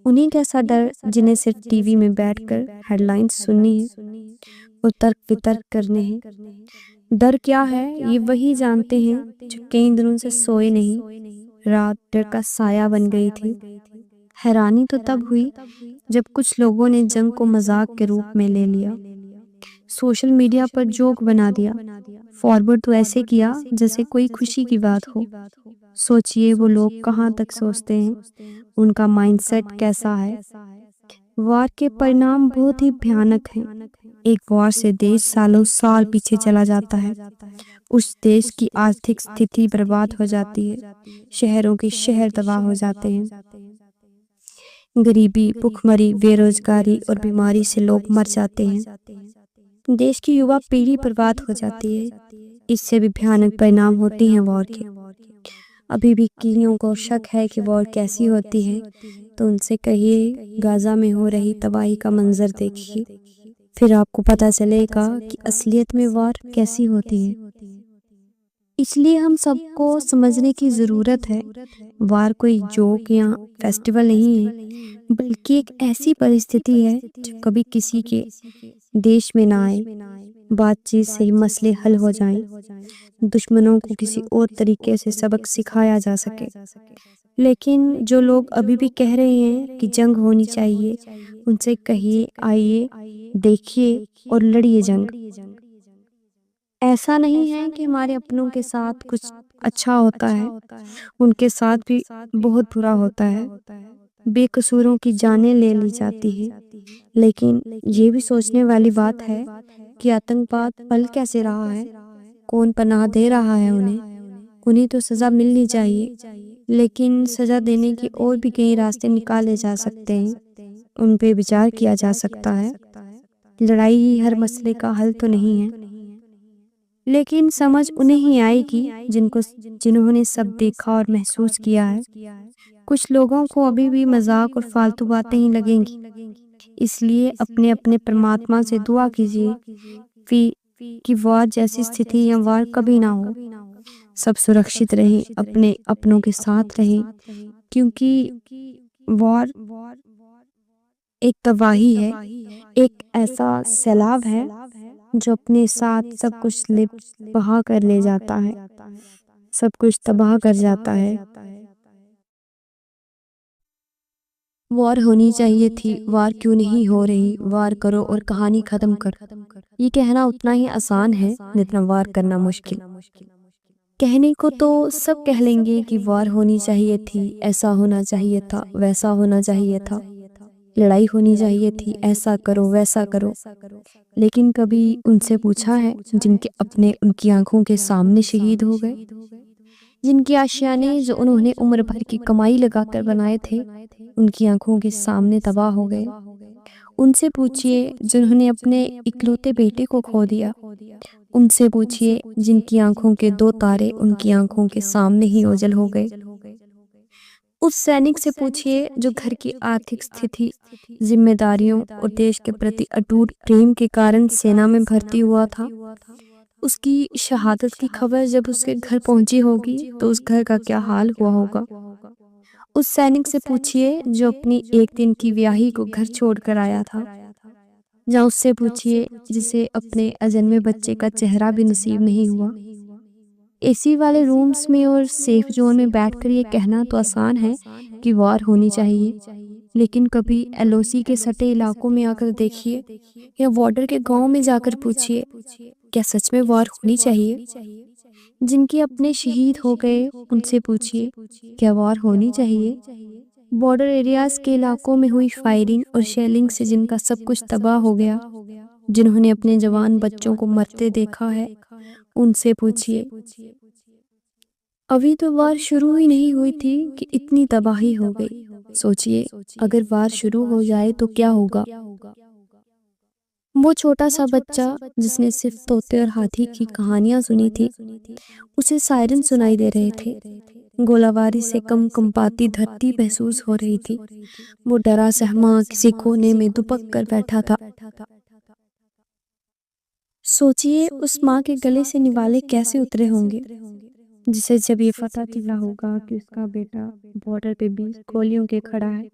उन्हीं कैसा डर जिन्हें सिर्फ टीवी में बैठकर हेडलाइंस सुननी है और तर्क वितर्क करने हैं। डर क्या है ये वही जानते हैं जो कई दिनों से सोए नहीं। रात डर का साया बन गई थी। हैरानी तो तब हुई जब कुछ लोगों ने जंग को मजाक के रूप में ले लिया। सोशल मीडिया पर जोक बना दिया। फॉरवर्ड तो ऐसे किया जैसे कोई खुशी की बात हो। सोचिए वो लोग कहाँ तक सोचते हैं, उनका माइंडसेट कैसा है। वार के परिणाम बहुत ही भयानक हैं। एक वार से देश सालों साल पीछे चला जाता है। उस देश की आर्थिक स्थिति बर्बाद हो जाती है। शहरों के शहर तबाह हो जाते हैं। गरीबी, भुखमरी, बेरोजगारी और बीमारी से लोग मर जाते हैं। देश की युवा पीढ़ी बर्बाद हो जाती है। इससे भी भयानक परिणाम होते हैं वॉर के। अभी भी कईयों को शक है कि वॉर कैसी होती है, तो उनसे कहिए गाजा में हो रही तबाही का मंजर देखिए, फिर आपको पता चलेगा कि असलियत में वॉर कैसी होती है। इसलिए हम सबको समझने की ज़रूरत है, वार कोई जोक या फेस्टिवल नहीं है, बल्कि एक ऐसी परिस्थिति है जो कभी किसी के देश में ना आए। बातचीत से ही मसले हल हो जाएं, दुश्मनों को किसी और तरीके से सबक सिखाया जा सके। लेकिन जो लोग अभी भी कह रहे हैं कि जंग होनी चाहिए, उनसे कहिए आइए, देखिए और लड़िए जंग। ऐसा नहीं है कि हमारे अपनों के साथ कुछ अच्छा होता है, उनके साथ भी बहुत बुरा होता है। बेकसूरों की जानें ले ली जाती है। लेकिन ये भी सोचने वाली बात है कि आतंकवाद पल कैसे रहा है, कौन पनाह दे रहा है उन्हें तो सज़ा मिलनी चाहिए। लेकिन सज़ा देने की और भी कई रास्ते निकाले जा सकते हैं, उन पे विचार किया जा सकता है। लड़ाई ही हर मसले का हल तो नहीं है, लेकिन समझ उन्हें ही आएगी जिन्होंने सब देखा और महसूस किया है। कुछ लोगों को अभी भी मजाक और फालतू बातें ही लगेंगी। इसलिए अपने अपने परमात्मा से दुआ कीजिए कि वार जैसी स्थिति या वार कभी ना हो। सब सुरक्षित रहें, अपने अपनों के साथ रहें, क्योंकि वार एक तबाही है, एक ऐसा सैलाब है जो अपने साथ सब कुछ बहा कर ले जाता है, सब कुछ तबाह कर जाता है। वार होनी चाहिए थी, वार क्यों नहीं हो रही, वार करो और कहानी खत्म करो। ये कहना उतना ही आसान है जितना वार करना मुश्किल। कहने को तो सब कह लेंगे कि वार होनी चाहिए थी, ऐसा होना चाहिए था, वैसा होना चाहिए था, लड़ाई होनी चाहिए थी, ऐसा करो वैसा करो। लेकिन कभी उनसे पूछा है जिनके अपने उनकी आंखों के सामने शहीद हो गए, जिनकी आशियाने जो उन्होंने उम्र भर की कमाई लगाकर बनाए थे, उनकी आंखों के सामने तबाह हो गए। उनसे पूछिए जिन्होंने अपने इकलौते बेटे को खो दिया। उनसे पूछिए जिनकी आंखों के दो तारे उनकी आंखों के सामने ही ओझल हो गए। उस सैनिक से पूछिए जो घर की आर्थिक स्थिति, जिम्मेदारियों और देश के प्रति अटूट प्रेम के कारण सेना में भर्ती हुआ था। उसकी शहादत की खबर जब उसके घर पहुंची होगी तो उस घर का क्या हाल हुआ होगा। उस सैनिक से पूछिए जो अपनी एक दिन की ब्याही को घर छोड़कर आया था। या उससे पूछिए जिसे अपने अजन्मे बच्चे का चेहरा भी नसीब नहीं हुआ। एसी वाले रूम्स में और सेफ जोन में बैठकर ये कहना तो आसान है कि वार होनी चाहिए, लेकिन कभी एलओसी के सटे इलाकों में आकर देखिए या बॉर्डर के गांव में जाकर पूछिए, क्या सच में वार होनी चाहिए? जिनके अपने शहीद हो गए उनसे पूछिए, क्या वार होनी चाहिए? बॉर्डर एरियाज के इलाकों में हुई फायरिंग और शेलिंग से जिनका सब कुछ तबाह हो गया, जिन्होंने अपने जवान बच्चों को मरते देखा है, उनसे पूछिए। अभी तो वार शुरू ही नहीं हुई थी कि इतनी तबाही हो गई। सोचिए अगर वार शुरू हो जाए तो क्या होगा। वो छोटा सा बच्चा जिसने सिर्फ तोते और हाथी की कहानियां सुनी थी, उसे सायरन सुनाई दे रहे थे, गोलाबारी से कंपाती धरती महसूस हो रही थी। वो डरा सहमा किसी कोने में दुबक कर बैठा था। सोचिए उस माँ के गले से निवाले कैसे उतरे होंगे, जिसे जब ये पता चला होगा कि उसका बेटा बॉर्डर पे 20 गोलियों के खड़ा है।